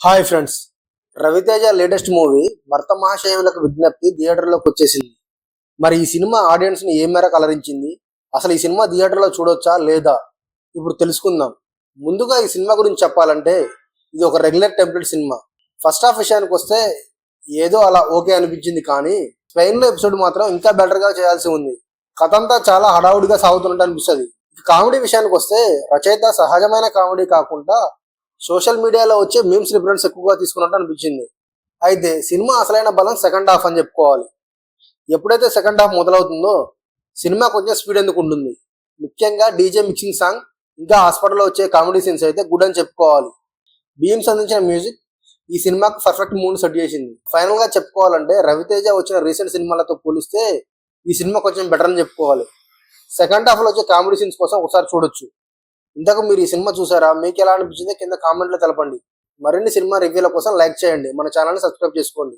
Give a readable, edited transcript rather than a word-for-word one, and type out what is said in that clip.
Hi friends, Ravi Teja latest movie Bhartha Mahashayamulaku విజ్ఞప్తి థియేటర్లోకి వచ్చేసింది. మరి ఈ సినిమా ఆడియన్స్ ని ఏ మేరకు అలరించింది, అసలు ఈ సినిమా థియేటర్లో చూడొచ్చా లేదా, ఇప్పుడు తెలుసుకుందాం. ముందుగా ఈ సినిమా గురించి చెప్పాలంటే ఇది ఒక regular template cinema. First half విషయానికి వస్తే ఏదో అలా ఓకే అనిపించింది, కానీ స్పెయిన్ లో ఎపిసోడ్ మాత్రం ఇంకా బెటర్ గా చేయాల్సి ఉంది. కథ అంతా చాలా హడావుడిగా సాగుతున్నట్టు అనిపిస్తుంది. కామెడీ విషయానికి వస్తే రచయిత సహజమైన కామెడీ కాకుండా సోషల్ మీడియాలో వచ్చే మీమ్స్ రిఫరెన్స్ ఎక్కువగా తీసుకున్నట్టు అనిపించింది. అయితే సినిమా అసలైన బలం సెకండ్ హాఫ్ అని చెప్పుకోవాలి. ఎప్పుడైతే సెకండ్ హాఫ్ మొదలవుతుందో సినిమా కొంచెం స్పీడ్ ఎందుకు ఉంటుంది. ముఖ్యంగా డీజే మిక్సింగ్ సాంగ్ ఇంకా హాస్పిటల్లో వచ్చే కామెడీ సీన్స్ అయితే గుడ్ అని చెప్పుకోవాలి. బీమ్స్ అందించిన మ్యూజిక్ ఈ సినిమాకు పర్ఫెక్ట్ మూడ్ సెట్ చేసింది. ఫైనల్ గా చెప్పుకోవాలంటే రవితేజ వచ్చిన రీసెంట్ సినిమాలతో పోలిస్తే ఈ సినిమా కొంచెం బెటర్ అని చెప్పుకోవాలి. సెకండ్ హాఫ్ లో వచ్చే కామెడీ సీన్స్ కోసం ఒకసారి చూడొచ్చు. ఇంతకు మీరు ఈ సినిమా చూసారా? మీకు ఎలా అనిపించింది కింద కామెంట్లో తెలపండి. మరిన్ని సినిమా రివ్యూల కోసం లైక్ చేయండి, మన ఛానల్ని సబ్స్క్రైబ్ చేసుకోండి.